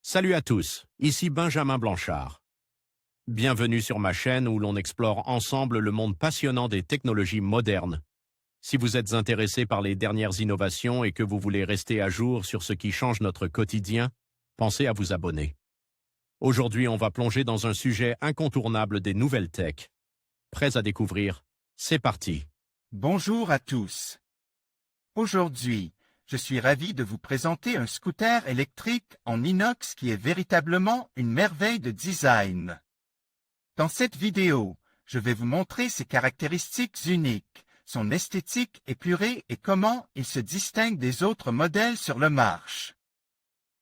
Salut à tous, ici Benjamin Blanchard. Bienvenue sur ma chaîne où l'on explore ensemble le monde passionnant des technologies modernes. Si vous êtes intéressé par les dernières innovations et que vous voulez rester à jour sur ce qui change notre quotidien, pensez à vous abonner. Aujourd'hui, on va plonger dans un sujet incontournable des nouvelles tech. Prêts à découvrir? C'est parti! Bonjour à tous. Aujourd'hui, je suis ravi de vous présenter un scooter électrique en inox qui est véritablement une merveille de design. Dans cette vidéo, je vais vous montrer ses caractéristiques uniques, son esthétique épurée et comment il se distingue des autres modèles sur le marché.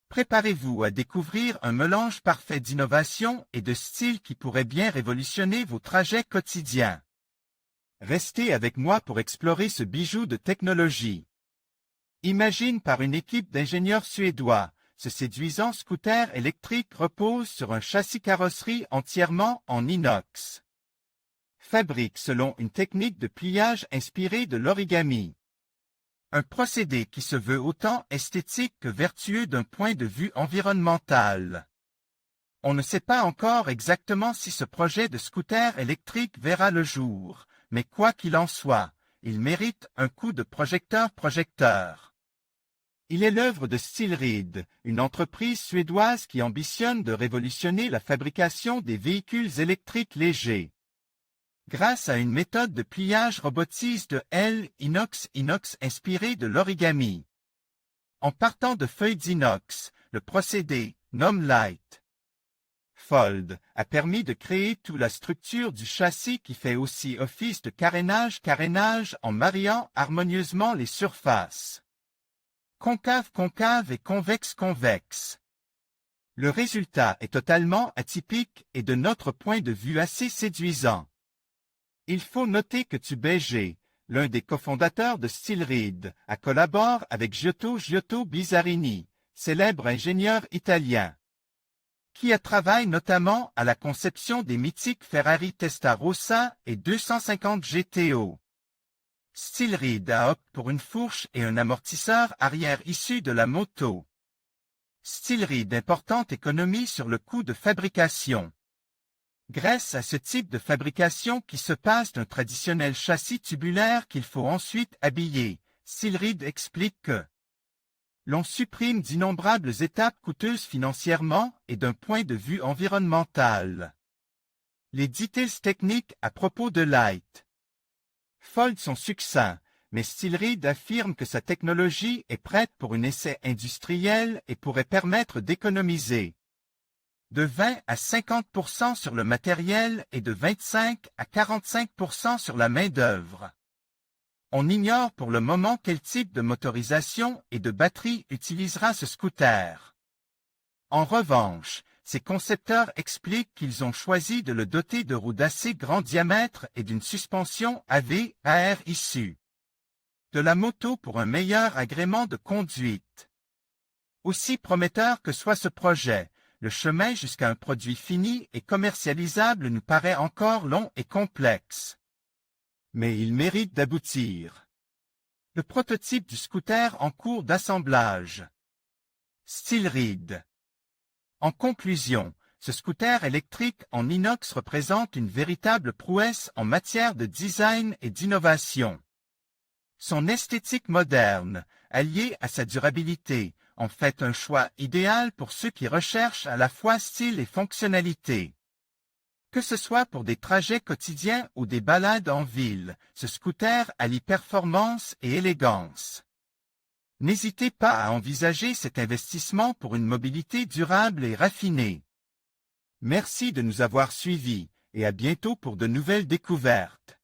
Préparez-vous à découvrir un mélange parfait d'innovation et de style qui pourrait bien révolutionner vos trajets quotidiens. Restez avec moi pour explorer ce bijou de technologie. Imagine par une équipe d'ingénieurs suédois, ce séduisant scooter électrique repose sur un châssis carrosserie entièrement en inox. Fabrique selon une technique de pliage inspirée de l'origami. Un procédé qui se veut autant esthétique que vertueux d'un point de vue environnemental. On ne sait pas encore exactement si ce projet de scooter électrique verra le jour, mais quoi qu'il en soit, il mérite un coup de projecteur. Il est l'œuvre de Stillrid, une entreprise suédoise qui ambitionne de révolutionner la fabrication des véhicules électriques légers. Grâce à une méthode de pliage robotisée de L-inox inspirée de l'origami. En partant de feuilles d'inox, le procédé, nommé Light Fold, a permis de créer toute la structure du châssis qui fait aussi office de carénage en mariant harmonieusement les surfaces. Concave et convexe. Le résultat est totalement atypique et de notre point de vue assez séduisant. Il faut noter que Tubege, l'un des cofondateurs de Stillrid, a collaboré avec Giotto Bizzarini, célèbre ingénieur italien, qui a travaillé notamment à la conception des mythiques Ferrari Testarossa et 250 GTO. Stillrid a opté pour une fourche et un amortisseur arrière issus de la moto. Stillrid importante économie sur le coût de fabrication. Grâce à ce type de fabrication qui se passe d'un traditionnel châssis tubulaire qu'il faut ensuite habiller, Stillrid explique que l'on supprime d'innombrables étapes coûteuses financièrement et d'un point de vue environnemental. Les details techniques à propos de Light Fold sont succincts, mais Stillrid affirme que sa technologie est prête pour un essai industriel et pourrait permettre d'économiser de 20 à 50% sur le matériel et de 25 à 45% sur la main-d'œuvre. On ignore pour le moment quel type de motorisation et de batterie utilisera ce scooter. En revanche, ses concepteurs expliquent qu'ils ont choisi de le doter de roues d'assez grand diamètre et d'une suspension AV/AR issue de la moto pour un meilleur agrément de conduite. Aussi prometteur que soit ce projet, le chemin jusqu'à un produit fini et commercialisable nous paraît encore long et complexe. Mais il mérite d'aboutir. Le prototype du scooter en cours d'assemblage. Stillrid. En conclusion, ce scooter électrique en inox représente une véritable prouesse en matière de design et d'innovation. Son esthétique moderne, alliée à sa durabilité, en fait un choix idéal pour ceux qui recherchent à la fois style et fonctionnalité. Que ce soit pour des trajets quotidiens ou des balades en ville, ce scooter allie performance et élégance. N'hésitez pas à envisager cet investissement pour une mobilité durable et raffinée. Merci de nous avoir suivis et à bientôt pour de nouvelles découvertes.